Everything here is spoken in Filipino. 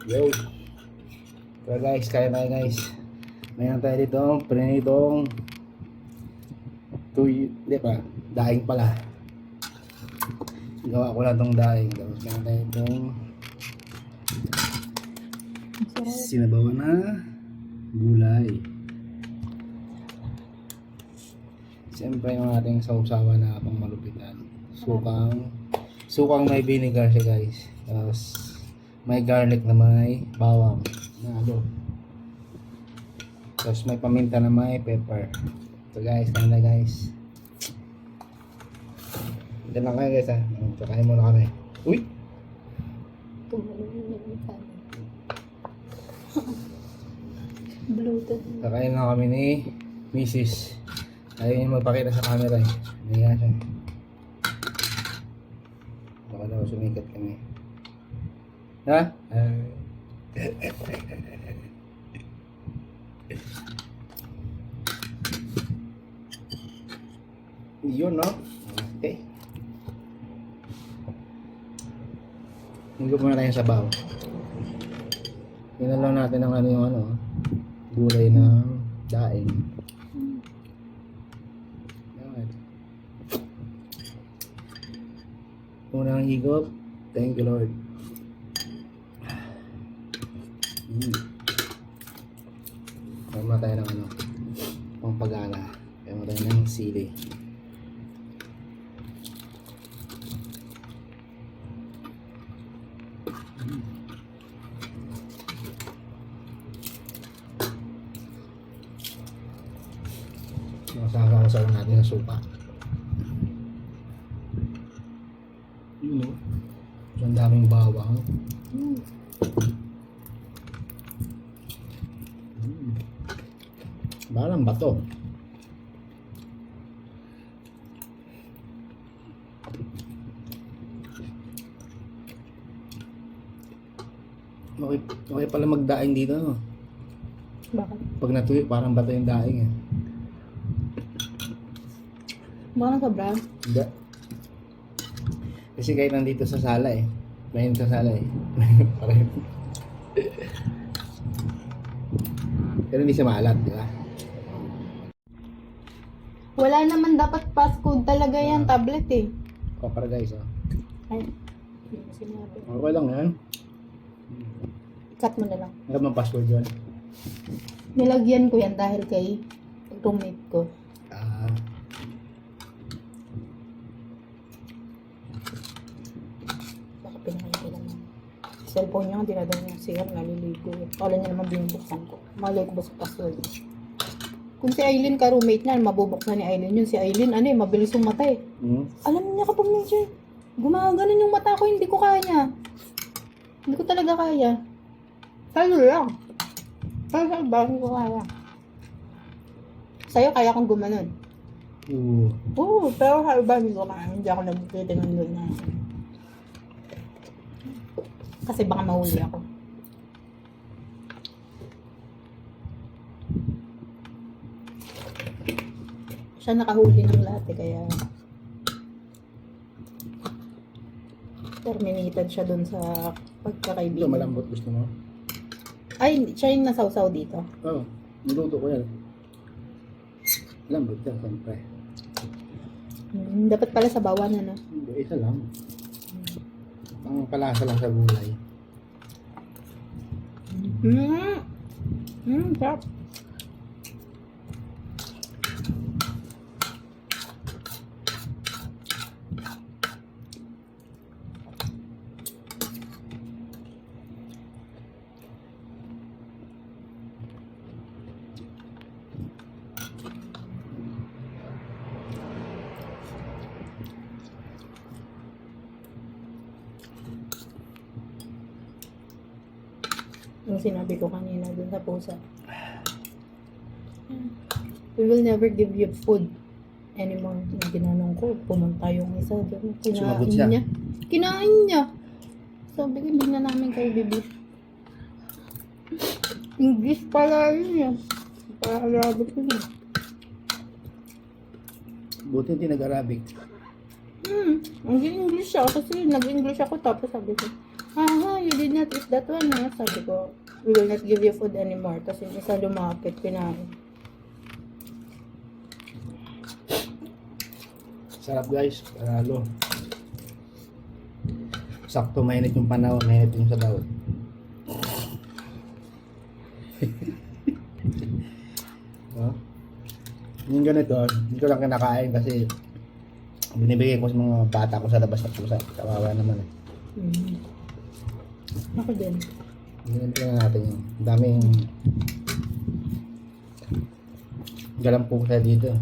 Yo. So guys, kaya tayo guys. Mayroon tayo dito, prinitong di pa, daing pala. Gawa ko lang tong daing. Tapos mayroon tayo itong sinabawan na gulay. Siyempre yung ating sausawan na pang malupitan. Sukang may vinegar siya guys. Tapos may garlic na may bawang na alo. Tapos may paminta na may pepper. So guys, kain na guys. Diyan lang kayo guys ha. So kain muna kami. Uy! Bluetooth. So kain na kami ni Mrs. Ayaw niya magpakita sa camera eh. Nahiya siya. Baka daw sumikat kami. Ha? Yun no? Okay. Hinggo muna tayo sa baw. Pinalaw natin ang ano yung ano, gulay ng daing. Yan. Unang higop. Thank you Lord. Kaya muna tayo ng ano, pang pag-ala. Kaya muna tayo ng sili. Masakasaw natin ng supa. Yun o. Ang daming bawang. Parang bato. Okay pala magdaing dito no? Bakit? Pag natuyo parang bato yung daing eh. Bakit ka, bro? Hindi. Kasi kahit nandito sa sala eh. Mahin sa sala eh. Parang pero hindi siya maalat, di ba? Wala naman dapat passcode talaga yan, tablet eh. O para guys oh. Ay, hindi mo sinabi. Okay lang yan. Cut mo na lang. Ano bang password yun? Nilagyan ko yan dahil kay roommate ko. Baka pinahal ko lang. Cellphone niya, dinadala niya siya, naliligo. Kala niya naman binubuksan ko. Malay ko ba sa password? Kung si Aileen ka roommate niya, mabubuksan ni Aileen yun. Si Aileen, ano eh, mabilis yung mata eh. Alam niya kapag medyo gumaganon yung mata ko, hindi ko kaya. Hindi ko talaga kaya. Sa'yo lang. Sa'yo ba, hindi ko kaya. Sa'yo, kaya kong gumanon. Oo, pero sa iba, hindi ko kaya. Hindi ako nagtitingnan doon na. Kasi baka mahuli ako. Siya nakahuli ng lahat eh, kaya terminated siya dun sa Ito pagkakaibigan. malambot gusto mo? Ay, siya yung nasawsaw dito. Oo. Niluto ko yan. Lambot yan, siyempre. Dapat pala sa bawan na, no? Hindi, isa lang. Ang palasa lang sa gulay. Sarap. Yung sinabi ko kanina dun sa pusa. We will never give you food anymore. Yung ginanong ko, pumunta yung isa doon. Sumagot siya. Kinain niya. Sabi ko, hindi na namin kayo bibi. English pala yun yan. Para Arabic yun. Buti hindi nag-Arabic. Nag-English siya kasi nag-English ako tapos sabi ko, You did not eat that one, ha? Sabi ko, we will not give you food anymore. Tapos yung isa lumapit, kinain. Sarap guys, panalo. Sakto mainit yung panahon, mainit yung sabaw. Oh. Yung ganito, hindi ko lang kinakain kasi binibigay ko sa mga bata ko sa labas na pusa. Kawawa naman eh. Ako din. Ganito na natin yun. Daming galang pusa dito.